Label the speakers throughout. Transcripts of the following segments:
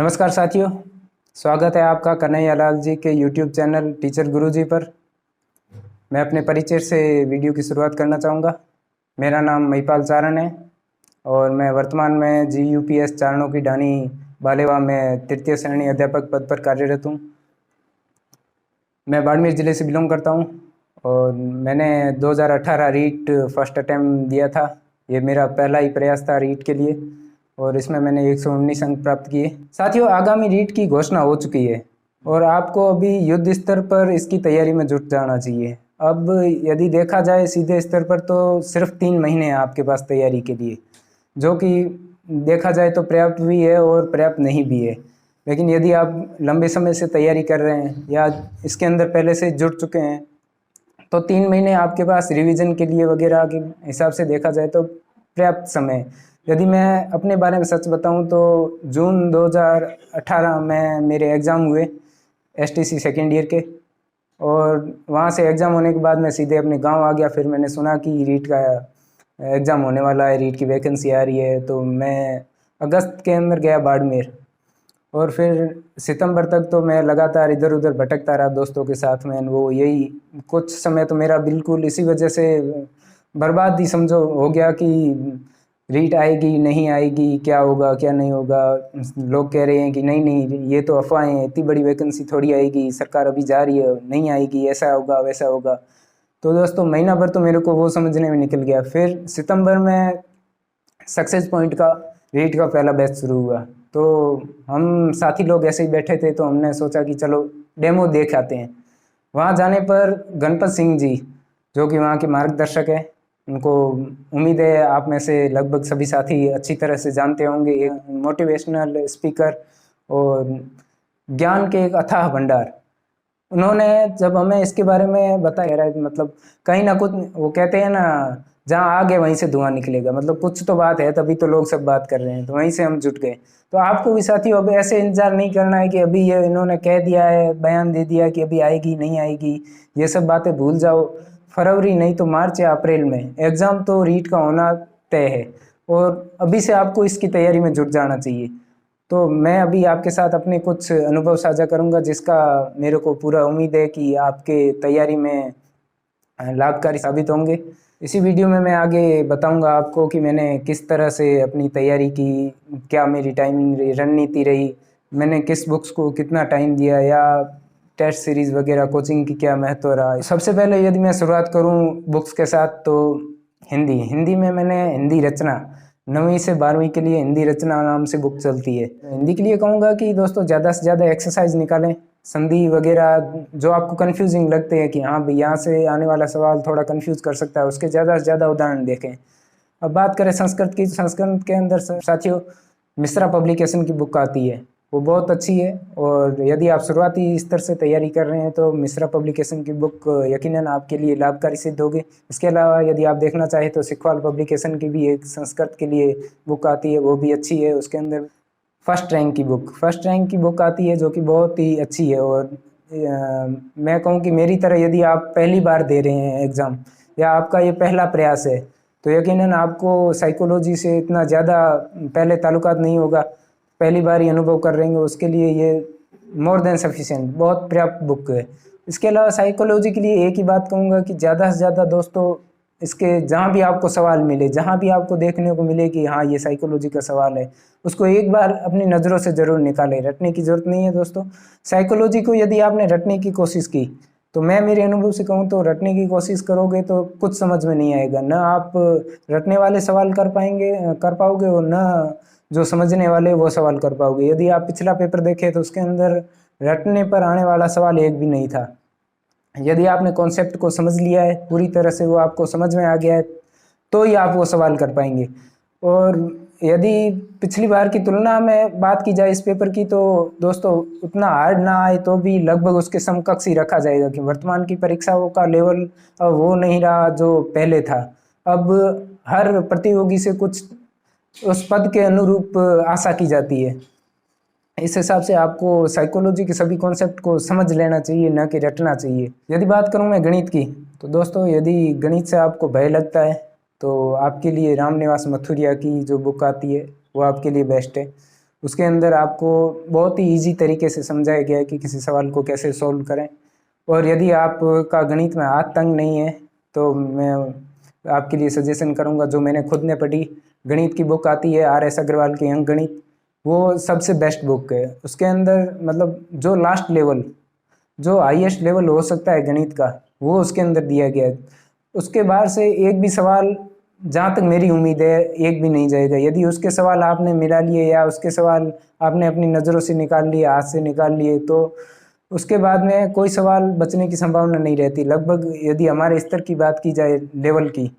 Speaker 1: नमस्कार साथियों, स्वागत है आपका कन्हैया लाल जी के YouTube चैनल टीचर गुरुजी पर। मैं अपने परिचय से वीडियो की शुरुआत करना चाहूँगा। मेरा नाम महिपाल चारण है और मैं वर्तमान में GUPS चारणों की ढाणी बालेवा में तृतीय श्रेणी अध्यापक पद पर कार्यरत हूँ। मैं बाड़मेर ज़िले से बिलोंग करता हूँ और मैंने 2018 रीट फर्स्ट अटैम्प्ट दिया था। ये मेरा पहला ही प्रयास था रीट के लिए और इसमें मैंने 119 अंक प्राप्त किए। साथियों, आगामी रीट की घोषणा हो चुकी है और आपको अभी युद्ध स्तर पर इसकी तैयारी में जुट जाना चाहिए। अब यदि देखा जाए सीधे स्तर पर तो सिर्फ 3 महीने हैं आपके पास तैयारी के लिए, जो कि देखा जाए तो पर्याप्त भी है और पर्याप्त नहीं भी है। लेकिन यदि आप लंबे समय से तैयारी कर रहे हैं या इसके अंदर पहले से जुट चुके हैं तो 3 महीने आपके पास रिवीजन के लिए वगैरह के हिसाब से देखा जाए तो पर्याप्त समय। यदि मैं अपने बारे में सच बताऊं तो जून 2018 में मेरे एग्ज़ाम हुए STC सेकेंड ईयर के, और वहाँ से एग्ज़ाम होने के बाद मैं सीधे अपने गांव आ गया। फिर मैंने सुना कि रीट का एग्ज़ाम होने वाला है, रीट की वैकेंसी आ रही है, तो मैं अगस्त के अंदर गया बाड़मेर और फिर सितंबर तक तो मैं लगातार इधर उधर भटकता रहा दोस्तों के साथ में। वो यही कुछ समय तो मेरा बिल्कुल इसी वजह से बर्बाद ही समझो हो गया कि रीट आएगी नहीं आएगी, क्या होगा क्या नहीं होगा। लोग कह रहे हैं कि नहीं नहीं ये तो अफवाहें हैं, इतनी बड़ी वैकेंसी थोड़ी आएगी, सरकार अभी जा रही है, नहीं आएगी, ऐसा होगा वैसा होगा। तो दोस्तों महीना भर तो मेरे को वो समझने में निकल गया। फिर सितंबर में सक्सेस पॉइंट का रीट का पहला बैच शुरू हुआ, तो हम साथी लोग ऐसे ही बैठे थे तो हमने सोचा कि चलो डेमो देख आते हैं। वहाँ जाने पर गणपत सिंह जी, जो कि वहाँ के मार्गदर्शक है, उनको उम्मीद है आप में से लगभग सभी साथी अच्छी तरह से जानते होंगे, एक मोटिवेशनल स्पीकर और ज्ञान के एक अथाह भंडार। उन्होंने जब हमें इसके बारे में बताया, मतलब कहीं ना कुछ वो कहते हैं ना, जहाँ आग है वहीं से धुआं निकलेगा, मतलब कुछ तो बात है तभी तो लोग सब बात कर रहे हैं, तो वहीं से हम जुट गए। तो आपको भी साथियों अब ऐसे इंतजार नहीं करना है कि अभी ये इन्होंने कह दिया है, बयान दे दिया कि अभी आएगी नहीं आएगी, ये सब बातें भूल जाओ। फरवरी नहीं तो मार्च या अप्रैल में एग्ज़ाम तो रीट का होना तय है और अभी से आपको इसकी तैयारी में जुट जाना चाहिए। तो मैं अभी आपके साथ अपने कुछ अनुभव साझा करूंगा, जिसका मेरे को पूरा उम्मीद है कि आपके तैयारी में लाभकारी साबित होंगे। इसी वीडियो में मैं आगे बताऊंगा आपको कि मैंने किस तरह से अपनी तैयारी की, क्या मेरी टाइमिंग रही, रणनीति रही, मैंने किस बुक्स को कितना टाइम दिया, या टेस्ट सीरीज़ वगैरह कोचिंग की क्या महत्व रहा। सबसे पहले यदि मैं शुरुआत करूं बुक्स के साथ तो हिंदी में मैंने हिंदी रचना 9वीं से 12वीं के लिए हिंदी रचना नाम से बुक चलती है। हिंदी के लिए कहूँगा कि दोस्तों ज़्यादा से ज़्यादा एक्सरसाइज निकालें, संधि वगैरह जो आपको कंफ्यूजिंग लगते हैं कि हाँ भाई यहाँ से आने वाला सवाल थोड़ा कंफ्यूज कर सकता है, उसके ज़्यादा से ज़्यादा उदाहरण देखें। अब बात करें संस्कृत की, संस्कृत के अंदर साथियों मिश्रा पब्लिकेशन की बुक आती है, वो बहुत अच्छी है। और यदि आप शुरुआती स्तर से तैयारी कर रहे हैं तो मिश्रा पब्लिकेशन की बुक यकीनन आपके लिए लाभकारी सिद्ध होगी। इसके अलावा यदि आप देखना चाहें तो सिखवाल पब्लिकेशन की भी एक संस्कृत के लिए बुक आती है, वो भी अच्छी है। उसके अंदर फर्स्ट रैंक की बुक आती है जो कि बहुत ही अच्छी है। और मैं कहूँ कि मेरी तरह यदि आप पहली बार दे रहे हैं एग्ज़ाम या आपका ये पहला प्रयास है तो यकीनन आपको साइकोलॉजी से इतना ज़्यादा पहले ताल्लुकात नहीं होगा, पहली बार ही अनुभव कर रहे हैं, उसके लिए ये मोर देन सफिशिएंट, बहुत पर्याप्त बुक है। इसके अलावा साइकोलॉजी के लिए एक ही बात कहूँगा कि ज़्यादा से ज़्यादा दोस्तों इसके जहाँ भी आपको सवाल मिले, जहाँ भी आपको देखने को मिले कि हाँ ये साइकोलॉजी का सवाल है, उसको एक बार अपनी नज़रों से ज़रूर निकालें। रटने की ज़रूरत नहीं है दोस्तों। साइकोलॉजी को यदि आपने रटने की कोशिश की तो मैं मेरे अनुभव से कहूँ तो रटने की कोशिश करोगे तो कुछ समझ में नहीं आएगा, न आप रटने वाले सवाल कर पाओगे और न जो समझने वाले वो सवाल कर पाओगे। यदि आप पिछला पेपर देखें तो उसके अंदर रटने पर आने वाला सवाल एक भी नहीं था। यदि आपने कॉन्सेप्ट को समझ लिया है पूरी तरह से, वो आपको समझ में आ गया है, तो ही आप वो सवाल कर पाएंगे। और यदि पिछली बार की तुलना में बात की जाए इस पेपर की तो दोस्तों उतना हार्ड ना आए तो भी लगभग उसके समकक्ष ही रखा जाएगा कि वर्तमान की परीक्षाओं का लेवल अब वो नहीं रहा जो पहले था। अब हर प्रतियोगी से कुछ उस पद के अनुरूप आशा की जाती है। इस हिसाब से आपको साइकोलॉजी के सभी कॉन्सेप्ट को समझ लेना चाहिए, न कि रटना चाहिए। यदि बात करूं मैं गणित की तो दोस्तों यदि गणित से आपको भय लगता है तो आपके लिए रामनिवास मथुरिया की जो बुक आती है वो आपके लिए बेस्ट है। उसके अंदर आपको बहुत ही ईजी तरीके से समझाया गया है कि किसी सवाल को कैसे सॉल्व करें। और यदि आपका गणित में हाथ तंग नहीं है तो मैं आपके लिए सजेशन करूंगा, जो मैंने खुद ने पढ़ी गणित की बुक आती है RS अग्रवाल की अंक गणित, वो सबसे बेस्ट बुक है। उसके अंदर मतलब जो लास्ट लेवल, जो हाईएस्ट लेवल हो सकता है गणित का, वो उसके अंदर दिया गया है। उसके बाहर से एक भी सवाल, जहाँ तक मेरी उम्मीद है, एक भी नहीं जाएगा। यदि उसके सवाल आपने मिला लिए या उसके सवाल आपने अपनी नज़रों से निकाल लिए, हाथ से निकाल लिए, तो उसके बाद में कोई सवाल बचने की संभावना नहीं रहती लगभग। यदि हमारे स्तर की बात की जाए, लेवल की,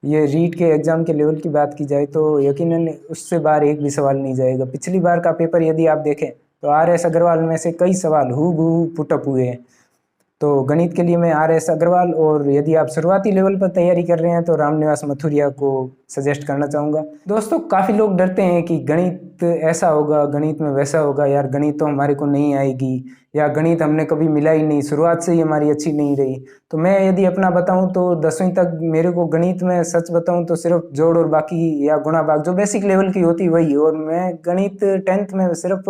Speaker 1: ये रीट के एग्ज़ाम के लेवल की बात की जाए, तो यकीनन उससे बाहर एक भी सवाल नहीं जाएगा। पिछली बार का पेपर यदि आप देखें तो RS अग्रवाल में से कई सवाल हूबहू पुटअप हुए हैं। तो गणित के लिए मैं RS अग्रवाल, और यदि आप शुरुआती लेवल पर तैयारी कर रहे हैं तो रामनिवास मथुरिया को सजेस्ट करना चाहूँगा। दोस्तों, काफ़ी लोग डरते हैं कि गणित ऐसा होगा, गणित में वैसा होगा, यार गणित तो हमारे को नहीं आएगी, या गणित हमने कभी मिला ही नहीं, शुरुआत से ही हमारी अच्छी नहीं रही। तो मैं यदि अपना बताऊं तो 10वीं तक मेरे को गणित में, सच बताऊं तो सिर्फ जोड़ और बाकी या गुणा भाग जो बेसिक लेवल की होती वही, और मैं गणित 10th में सिर्फ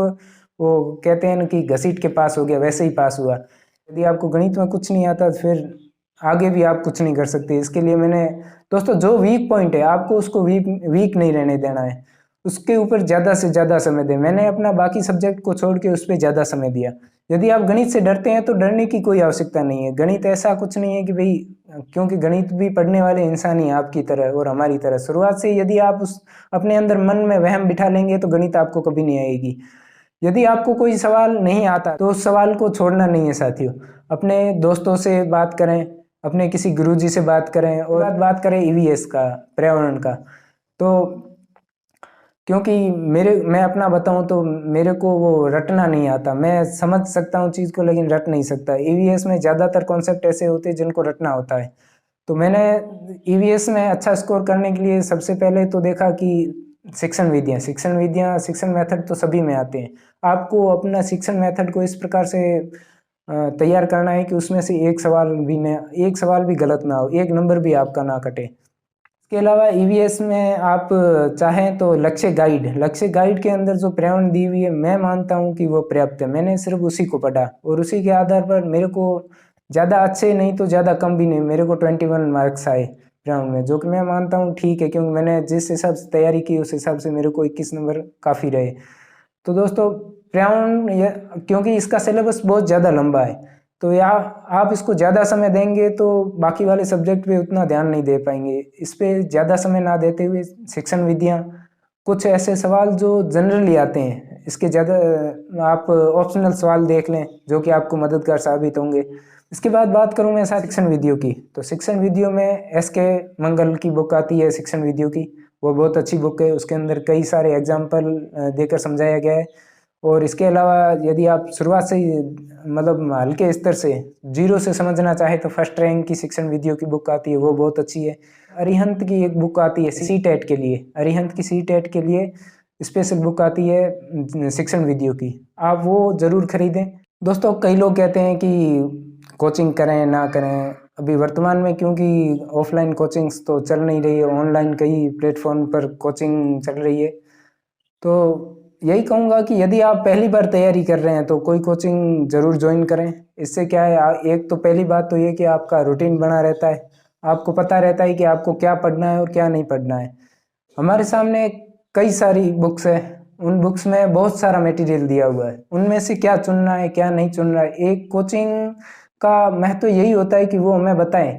Speaker 1: वो कहते हैं ना कि घसीट के पास हो गया, वैसे ही पास हुआ। यदि आपको गणित में कुछ नहीं आता तो फिर आगे भी आप कुछ नहीं कर सकते। इसके लिए मैंने, दोस्तों, जो वीक पॉइंट है आपको उसको वीक नहीं रहने देना है, उसके ऊपर ज़्यादा से ज़्यादा समय दें। मैंने अपना बाकी सब्जेक्ट को छोड़ के उस पर ज़्यादा समय दिया। यदि आप गणित से डरते हैं तो डरने की कोई आवश्यकता नहीं है। गणित ऐसा कुछ नहीं है कि भाई, क्योंकि गणित भी पढ़ने वाले इंसान ही आपकी तरह और हमारी तरह। शुरुआत से यदि आप उस अपने अंदर मन में वहम बिठा लेंगे तो गणित आपको कभी नहीं आएगी। यदि आपको कोई सवाल नहीं आता तो उस सवाल को छोड़ना नहीं है साथियों। अपने दोस्तों से बात करें, अपने किसी गुरुजी से बात करें, और बात करें EVS का, पर्यावरण का। तो क्योंकि मैं अपना बताऊं तो मेरे को वो रटना नहीं आता। मैं समझ सकता हूँ चीज़ को लेकिन रट नहीं सकता। EVS में ज़्यादातर कॉन्सेप्ट ऐसे होते हैं जिनको रटना होता है। तो मैंने EVS में अच्छा स्कोर करने के लिए सबसे पहले तो देखा कि शिक्षण मेथड तो सभी में आते हैं। आपको अपना शिक्षण मेथड को इस प्रकार से तैयार करना है कि उसमें से एक सवाल भी गलत ना हो, एक नंबर भी आपका ना कटे। इसके अलावा EVS में आप चाहें तो लक्ष्य गाइड के अंदर जो पर्यावरण दी हुई है, मैं मानता हूं कि वो पर्याप्त है। मैंने सिर्फ उसी को पढ़ा और उसी के आधार पर मेरे को ज़्यादा अच्छे नहीं तो ज़्यादा कम भी नहीं, मेरे को 21 मार्क्स आए पर्यावरण में, जो कि मैं मानता हूँ ठीक है, क्योंकि मैंने जिस हिसाब से तैयारी की उस हिसाब से मेरे को 21 नंबर काफ़ी रहे। तो दोस्तों, पर्यावरण, क्योंकि इसका सिलेबस बहुत ज़्यादा लंबा है, तो या आप इसको ज़्यादा समय देंगे तो बाकी वाले सब्जेक्ट पे उतना ध्यान नहीं दे पाएंगे। इस पे ज़्यादा समय ना देते हुए शिक्षण विधियाँ, कुछ ऐसे सवाल जो जनरली आते हैं, इसके ज़्यादा आप ऑप्शनल सवाल देख लें जो कि आपको मददगार साबित होंगे। इसके बाद बात करूँ मैं शिक्षण विधियों की, तो शिक्षण विधियों में SK मंगल की बुक आती है शिक्षण विधियों की, वो बहुत अच्छी बुक है। उसके अंदर कई सारे एग्जाम्पल देकर समझाया गया है। और इसके अलावा यदि आप शुरुआत से ही मतलब हल्के स्तर से जीरो से समझना चाहे तो फर्स्ट रैंक की शिक्षण विधियों की बुक आती है, वो बहुत अच्छी है। अरिहंत की एक बुक आती है CTET के लिए, अरिहंत की CTET के लिए स्पेशल बुक आती है शिक्षण विधियों की, आप वो ज़रूर खरीदें। दोस्तों, कई लोग कहते हैं कि कोचिंग करें ना करें। अभी वर्तमान में क्योंकि ऑफलाइन कोचिंग्स तो चल नहीं रही है, ऑनलाइन कई प्लेटफॉर्म पर कोचिंग चल रही है। तो यही कहूँगा कि यदि आप पहली बार तैयारी कर रहे हैं तो कोई कोचिंग ज़रूर ज्वाइन करें। इससे क्या है, एक तो पहली बात तो ये कि आपका रूटीन बना रहता है, आपको पता रहता है कि आपको क्या पढ़ना है और क्या नहीं पढ़ना है। हमारे सामने कई सारी बुक्स है, उन बुक्स में बहुत सारा मटेरियल दिया हुआ है, उनमें से क्या चुनना है क्या नहीं चुनना है। एक कोचिंग का महत्व यही होता है कि वो हमें बताएं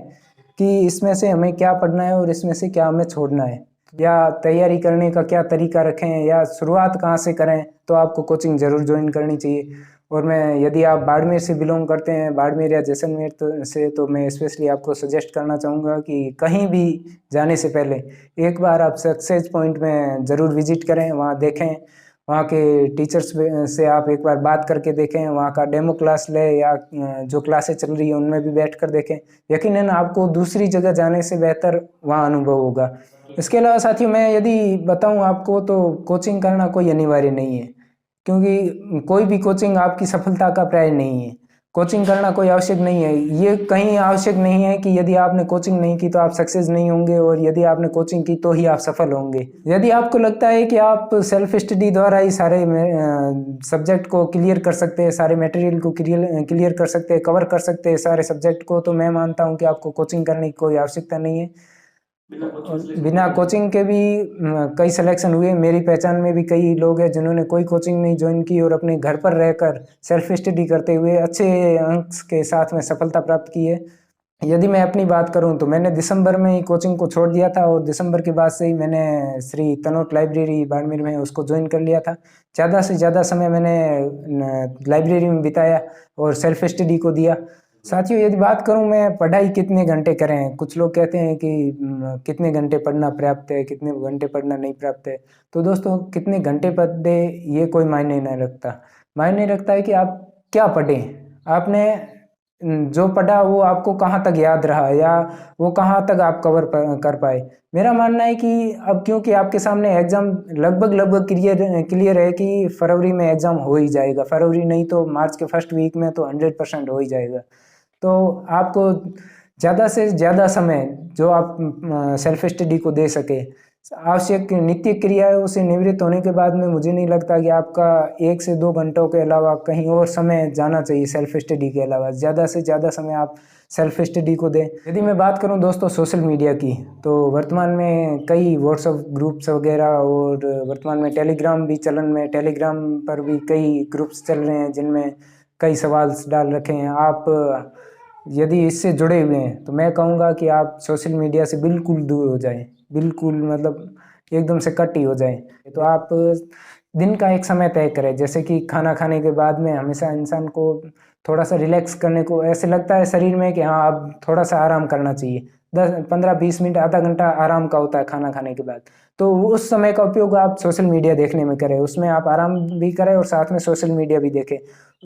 Speaker 1: कि इसमें से हमें क्या पढ़ना है और इसमें से क्या हमें छोड़ना है, या तैयारी करने का क्या तरीका रखें, या शुरुआत कहाँ से करें। तो आपको कोचिंग ज़रूर ज्वाइन करनी चाहिए। और मैं, यदि आप बाड़मेर से बिलोंग करते हैं, बाड़मेर या जैसलमेर तो मैं स्पेशली आपको सजेस्ट करना चाहूँगा कि कहीं भी जाने से पहले एक बार आप सक्सेस पॉइंट में ज़रूर विजिट करें, वहाँ देखें, वहाँ के टीचर्स से आप एक बार बात करके देखें, वहाँ का डेमो क्लास ले या जो क्लासेस चल रही है उनमें भी बैठ कर देखें। यकीनन आपको दूसरी जगह जाने से बेहतर वहाँ अनुभव होगा। इसके अलावा साथियों, मैं यदि बताऊं आपको तो कोचिंग करना कोई अनिवार्य नहीं है, क्योंकि कोई भी कोचिंग आपकी सफलता का पर्याय नहीं है। कोचिंग करना कोई आवश्यक नहीं है। ये कहीं आवश्यक नहीं है कि यदि आपने कोचिंग नहीं की तो आप सक्सेस नहीं होंगे और यदि आपने कोचिंग की तो ही आप सफल होंगे। यदि आपको लगता है कि आप सेल्फ स्टडी द्वारा ही सारे सब्जेक्ट को क्लियर कर सकते हैं, सारे मटेरियल को क्लियर कर सकते हैं, कवर कर सकते हैं सारे सब्जेक्ट को, तो मैं मानता हूँ कि आपको कोचिंग करने की कोई आवश्यकता नहीं है। बिना कोचिंग के भी कई सिलेक्शन हुए। मेरी पहचान में भी कई लोग हैं जिन्होंने कोई कोचिंग नहीं ज्वाइन की और अपने घर पर रहकर सेल्फ स्टडी करते हुए अच्छे अंक के साथ में सफलता प्राप्त की है। यदि मैं अपनी बात करूं तो मैंने दिसंबर में ही कोचिंग को छोड़ दिया था और दिसंबर के बाद से ही मैंने श्री तनोट लाइब्रेरी बाड़मेर में उसको ज्वाइन कर लिया था। ज़्यादा से ज़्यादा समय मैंने लाइब्रेरी में बिताया और सेल्फ स्टडी को दिया। साथियों, यदि बात करूं मैं पढ़ाई कितने घंटे करें, कुछ लोग कहते हैं कि कितने घंटे पढ़ना पर्याप्त है, कितने घंटे पढ़ना नहीं पर्याप्त है। तो दोस्तों, कितने घंटे पढ़े ये कोई मायने नहीं रखता। मायने रखता है कि आप क्या पढ़ें, आपने जो पढ़ा वो आपको कहाँ तक याद रहा या वो कहाँ तक आप कवर कर पाए। मेरा मानना है कि अब क्योंकि आपके सामने एग्ज़ाम लगभग क्लियर है कि फरवरी में एग्ज़ाम हो ही जाएगा, फरवरी नहीं तो मार्च के फर्स्ट वीक में तो 100% हो ही जाएगा। तो आपको ज़्यादा से ज़्यादा समय जो आप सेल्फ स्टडी को दे सके, आवश्यक नित्य क्रियाओं से निवृत्त होने के बाद में मुझे नहीं लगता कि आपका 1 से 2 घंटों के अलावा कहीं और समय जाना चाहिए। सेल्फ स्टडी के अलावा ज़्यादा से ज़्यादा समय आप सेल्फ स्टडी को दें। यदि मैं बात करूं दोस्तों सोशल मीडिया की, तो वर्तमान में कई व्हाट्सएप ग्रुप्स वगैरह और वर्तमान में टेलीग्राम भी चलन में, टेलीग्राम पर भी कई ग्रुप्स चल रहे हैं जिनमें कई सवाल डाल रखे हैं। आप यदि इससे जुड़े हुए हैं तो मैं कहूँगा कि आप सोशल मीडिया से बिल्कुल दूर हो जाएं, बिल्कुल मतलब एकदम से कट ही हो जाएं। तो आप दिन का एक समय तय करें, जैसे कि खाना खाने के बाद में हमेशा इंसान को थोड़ा सा रिलैक्स करने को ऐसे लगता है शरीर में कि हाँ अब थोड़ा सा आराम करना चाहिए। 10-15-20 मिनट आधा घंटा आराम का होता है खाना खाने के बाद। तो उस समय का उपयोग आप सोशल मीडिया देखने में करें, उसमें आप आराम भी करें और साथ में सोशल मीडिया भी देखें।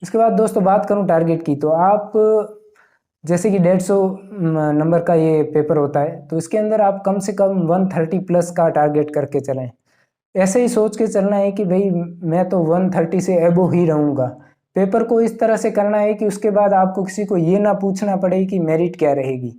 Speaker 1: उसके बाद दोस्तों बात करूं टारगेट की, तो आप जैसे कि 150 नंबर का ये पेपर होता है, तो इसके अंदर आप कम से कम 130+ का टारगेट करके चलें। ऐसे ही सोच के चलना है कि भाई मैं तो 130 से एबो ही रहूँगा। पेपर को इस तरह से करना है कि उसके बाद आपको किसी को ये ना पूछना पड़े कि मेरिट क्या रहेगी।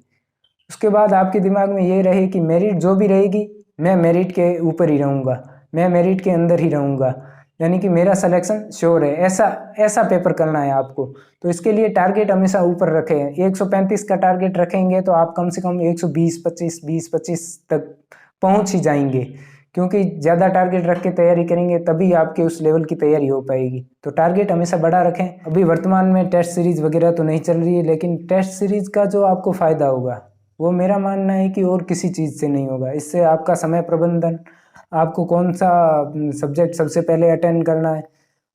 Speaker 1: उसके बाद आपके दिमाग में ये रहे कि मेरिट जो भी रहेगी मैं मेरिट के ऊपर ही रहूँगा, मैं मेरिट के अंदर ही रहूँगा, यानी कि मेरा सिलेक्शन श्योर है। ऐसा ऐसा पेपर करना है आपको। तो इसके लिए टारगेट हमेशा ऊपर रखें। 135 का टारगेट रखेंगे तो आप कम से कम 120-25 तक पहुंच ही जाएंगे, क्योंकि ज़्यादा टारगेट रख के तैयारी करेंगे तभी आपके उस लेवल की तैयारी हो पाएगी। तो टारगेट हमेशा बड़ा रखें। अभी वर्तमान में टेस्ट सीरीज़ वगैरह तो नहीं चल रही है, लेकिन टेस्ट सीरीज़ का जो आपको फ़ायदा होगा वो मेरा मानना है कि और किसी चीज़ से नहीं होगा। इससे आपका समय प्रबंधन, आपको कौन सा सब्जेक्ट सबसे पहले अटेंड करना है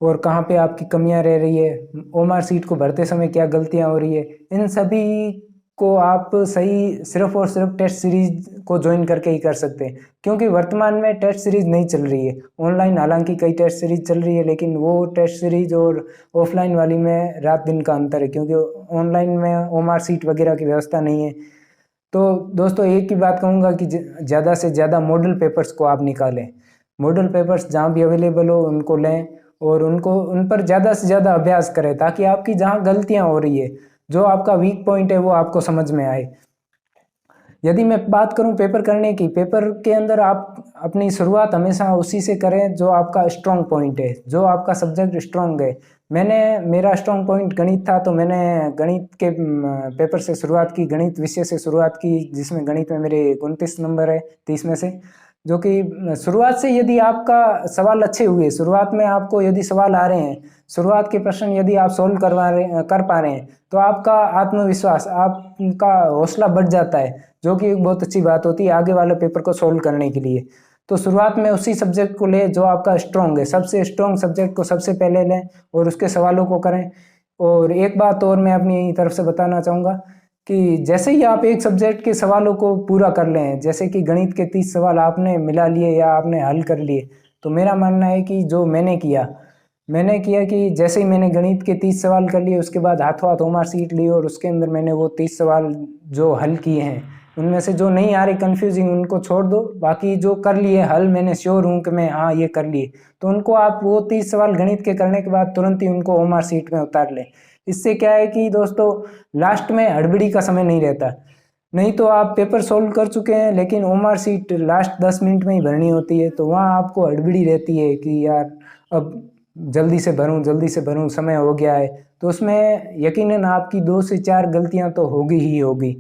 Speaker 1: और कहाँ पे आपकी कमियां रह रही है, ओमार सीट को भरते समय क्या गलतियां हो रही है, इन सभी को आप सही सिर्फ और सिर्फ टेस्ट सीरीज को ज्वाइन करके ही कर सकते हैं। क्योंकि वर्तमान में टेस्ट सीरीज नहीं चल रही है ऑनलाइन, हालांकि कई टेस्ट सीरीज चल रही है, लेकिन वो टेस्ट सीरीज और ऑफलाइन वाली में रात दिन का अंतर है, क्योंकि ऑनलाइन में ओमार सीट वगैरह की व्यवस्था नहीं है। तो दोस्तों एक ही बात कहूँगा कि ज़्यादा से ज़्यादा मॉडल पेपर्स को आप निकालें। मॉडल पेपर्स जहाँ भी अवेलेबल हो उनको लें और उन पर ज़्यादा से ज़्यादा अभ्यास करें, ताकि आपकी जहाँ गलतियाँ हो रही है, जो आपका वीक पॉइंट है वो आपको समझ में आए। यदि मैं बात करूं पेपर करने की, पेपर के अंदर आप अपनी शुरुआत हमेशा उसी से करें जो आपका स्ट्रॉन्ग पॉइंट है, जो आपका सब्जेक्ट स्ट्रॉन्ग है। मेरा स्ट्रॉन्ग पॉइंट गणित था, तो मैंने गणित के पेपर से शुरुआत की, गणित विषय से शुरुआत की, जिसमें गणित में मेरे 29 नंबर है 30 में से। जो कि शुरुआत से यदि आपका सवाल अच्छे हुए, शुरुआत में आपको यदि सवाल आ रहे हैं, शुरुआत के प्रश्न यदि आप सोल्व कर पा रहे हैं, तो आपका आत्मविश्वास, आपका हौसला बढ़ जाता है, जो कि एक बहुत अच्छी बात होती है आगे वाले पेपर को सोल्व करने के लिए। तो शुरुआत में उसी सब्जेक्ट को लें जो आपका स्ट्रॉन्ग है, सबसे स्ट्रॉन्ग सब्जेक्ट को सबसे पहले लें और उसके सवालों को करें। और एक बात और मैं अपनी तरफ से बताना चाहूँगा कि जैसे ही आप एक सब्जेक्ट के सवालों को पूरा कर लें, जैसे कि गणित के 30 सवाल आपने मिला लिए या आपने हल कर लिए, तो मेरा मानना है कि जो मैंने किया कि जैसे ही मैंने गणित के 30 सवाल कर लिए, उसके बाद हाथों हाथ ओमार सीट ली और उसके अंदर मैंने वो 30 सवाल जो हल किए हैं, उनमें से जो नहीं आ रही कंफ्यूजिंग उनको छोड़ दो, बाकी जो कर लिए हल मैंने श्योर हूँ कि मैं हाँ ये कर लिए, तो उनको आप वो 30 सवाल गणित के करने के बाद तुरंत ही उनको ओमार सीट में उतार लें। इससे क्या है कि दोस्तों लास्ट में हड़बड़ी का समय नहीं रहता। नहीं तो आप पेपर सोल्व कर चुके हैं लेकिन ओमार सीट लास्ट 10 मिनट में ही भरनी होती है, तो वहाँ आपको हड़बड़ी रहती है कि यार अब जल्दी से भरूं, समय हो गया है। तो उसमें यकीनन आपकी 2 से 4 गलतियां तो होगी ही होगी।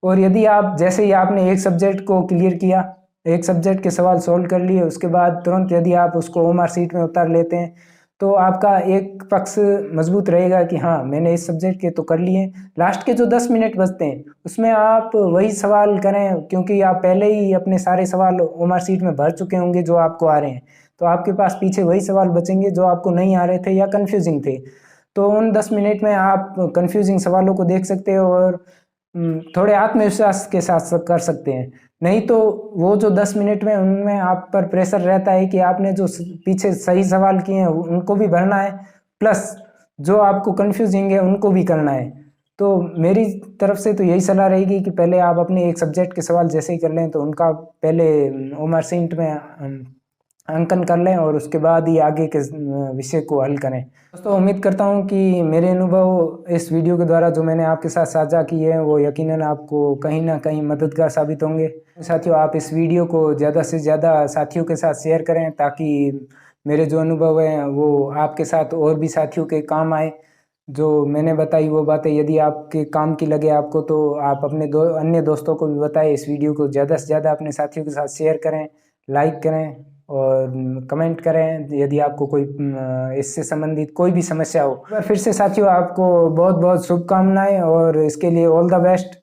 Speaker 1: और यदि आप जैसे ही आपने एक सब्जेक्ट को क्लियर किया, एक सब्जेक्ट के सवाल सोल्व कर लिए, उसके बाद तुरंत यदि आप उसको ओमार सीट में उतार लेते हैं तो आपका एक पक्ष मजबूत रहेगा कि हाँ मैंने इस सब्जेक्ट के तो कर लिए। लास्ट के जो 10 मिनट बचते हैं उसमें आप वही सवाल करें, क्योंकि आप पहले ही अपने सारे सवाल ओमार सीट में भर चुके होंगे जो आपको आ रहे हैं, तो आपके पास पीछे वही सवाल बचेंगे जो आपको नहीं आ रहे थे या कंफ्यूजिंग थे। तो उन 10 मिनट में आप कंफ्यूजिंग सवालों को देख सकते हो और थोड़े आत्मविश्वास के साथ कर सकते हैं। नहीं तो वो जो 10 मिनट में उनमें आप पर प्रेशर रहता है कि आपने जो पीछे सही सवाल किए हैं उनको भी भरना है, प्लस जो आपको कंफ्यूजिंग है उनको भी करना है। तो मेरी तरफ से तो यही सलाह रहेगी कि पहले आप अपने एक सब्जेक्ट के सवाल जैसे ही कर लें तो उनका पहले ओमर सीट में अंकन कर लें और उसके बाद ही आगे के विषय को हल करें। दोस्तों उम्मीद करता हूँ कि मेरे अनुभव इस वीडियो के द्वारा जो मैंने आपके साथ साझा किए हैं वो यकीनन आपको कहीं ना कहीं मददगार साबित होंगे। साथियों आप इस वीडियो को ज़्यादा से ज़्यादा साथियों के साथ शेयर करें ताकि मेरे जो अनुभव हैं वो आपके साथ और भी साथियों के काम आए। जो मैंने बताई वो बातें यदि आपके काम की लगे आपको तो आप अपने अन्य दोस्तों को भी बताएं। इस वीडियो को ज़्यादा से ज़्यादा अपने साथियों के साथ शेयर करें, लाइक करें और कमेंट करें यदि आपको कोई इससे संबंधित कोई भी समस्या हो। एक बार फिर से साथियों आपको बहुत बहुत शुभकामनाएं और इसके लिए ऑल द बेस्ट।